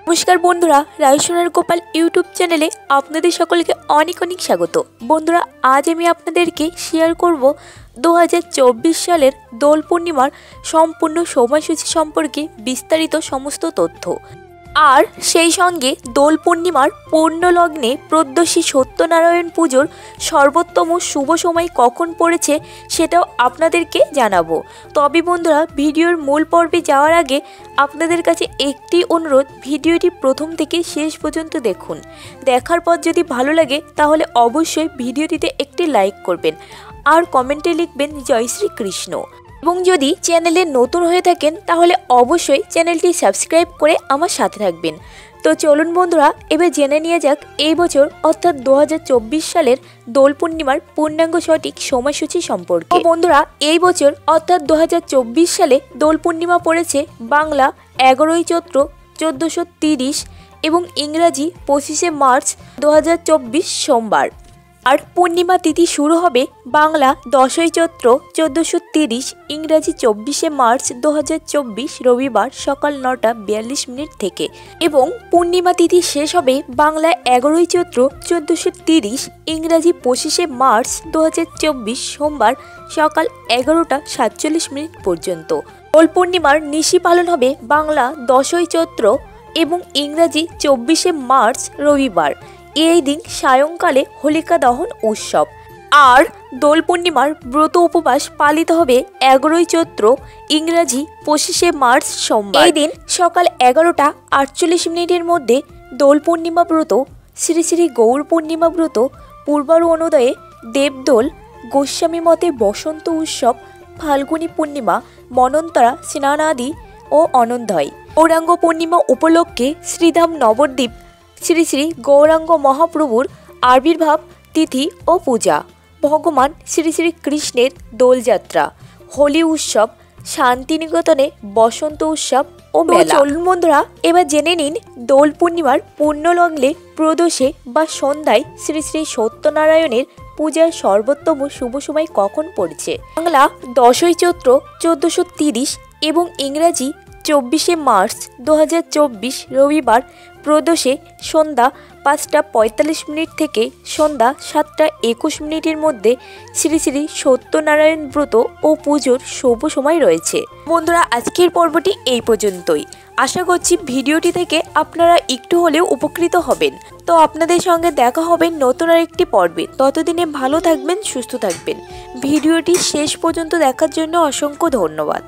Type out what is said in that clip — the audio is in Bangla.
নমস্কার বন্ধুরা, রায়সোনার গোপাল ইউটিউব চ্যানেলে আপনাদের সকলকে অনেক অনেক স্বাগত। বন্ধুরা, আজ আমি আপনাদেরকে শেয়ার করব 2024 সালের দোল পূর্ণিমার সম্পূর্ণ সময়সূচি সম্পর্কে বিস্তারিত সমস্ত তথ্য। আর সেই সঙ্গে দোল পূর্ণিমার পূর্ণ লগ্নে প্রদোষী সত্যনারায়ণ পুজোর সর্বোত্তম শুভ সময় কখন পড়েছে সেটাও আপনাদেরকে জানাবো। তবে বন্ধুরা, ভিডিওর মূল পর্বে যাওয়ার আগে আপনাদের কাছে একটি অনুরোধ, ভিডিওটি প্রথম থেকে শেষ পর্যন্ত দেখুন। দেখার পর যদি ভালো লাগে তাহলে অবশ্যই ভিডিওটিতে একটি লাইক করবেন আর কমেন্টে লিখবেন জয় শ্রীকৃষ্ণ। এবং যদি চ্যানেলে নতুন হয়ে থাকেন তাহলে অবশ্যই চ্যানেলটি সাবস্ক্রাইব করে আমার সাথে থাকবেন। তো চলুন বন্ধুরা, এবার জেনে নিয়ে যাক এই বছর অর্থাৎ 2024 সালের দোল পূর্ণিমার পূর্ণাঙ্গ সঠিক সময়সূচি সম্পর্কে। বন্ধুরা, এই বছর অর্থাৎ 2024 সালে দোল পূর্ণিমা পড়েছে বাংলা 11ই চৈত্র 1430 এবং ইংরাজি 25শে মার্চ 2024 সোমবার। আর পূর্ণিমা তিথি শুরু হবে বাংলা 10ই চৈত্র 1430 ইংরাজি 24শে মার্চ 2024 রবিবার সকাল 9:42 থেকে এবং পূর্ণিমা তিথি শেষ হবে বাংলা 11ই চৈত্র 1430 ইংরাজি 25শে মার্চ 2024 সোমবার সকাল 11:47 পর্যন্ত। দোল পূর্ণিমার নিশি পালন হবে বাংলা 10ই চৈত্র এবং ইংরাজি 24শে মার্চ রবিবার। এই দিন সায়ংকালে হোলিকা দহন উৎসব। আর দোল পূর্ণিমার ব্রত উপবাস পালিত হবে 11ই চৈত্র ইংরাজি 25শে মার্চ সোমবার। এই দিন সকাল 11:48 মধ্যে দোল পূর্ণিমা ব্রত, শ্রী শ্রী গৌর পূর্ণিমা ব্রত, পূর্বারু অনুদয়ে দেবদোল, গোস্বামী মতে বসন্ত উৎসব, ফাল্গুনী পূর্ণিমা, মনন্তরা স্নানাদি ও অনন্তয়। গৌরাঙ্গ পূর্ণিমা উপলক্ষে শ্রীধাম নবদ্বীপ শ্রী শ্রী গৌরাঙ্গ মহাপ্রভুর আবির্ভাব তিথি ও পূজা, ভগবান শ্রী শ্রী কৃষ্ণের দোলযাত্রা, হোলি উৎসব, শান্তিনিকেতনে বসন্ত উৎসব ও মেলা। চলুন বন্ধুরা, এবার জেনে নিন দোল পূর্ণিমার পূর্ণ লগ্নে প্রদোষে বা সন্ধ্যায় শ্রী শ্রী সত্যনারায়ণের পূজার সর্বোত্তম শুভ সময় কখন পড়ছে। বাংলা 10ই চৈত্র 1430 এবং ইংরাজি 24শে মার্চ 2024 রবিবার প্রদোষে সন্ধ্যা 5:45 থেকে সন্ধ্যা 7:21 মধ্যে শ্রী শ্রী সত্যনারায়ণ ব্রত ও পুজোর শুভ সময় রয়েছে। বন্ধুরা, আজকের পর্বটি এই পর্যন্তই। আশা করছি ভিডিওটি থেকে আপনারা একটু হলেও উপকৃত হবেন। তো আপনাদের সঙ্গে দেখা হবে নতুন আরেকটি পর্বে। ততদিনে ভালো থাকবেন, সুস্থ থাকবেন। ভিডিওটি শেষ পর্যন্ত দেখার জন্য অসংখ্য ধন্যবাদ।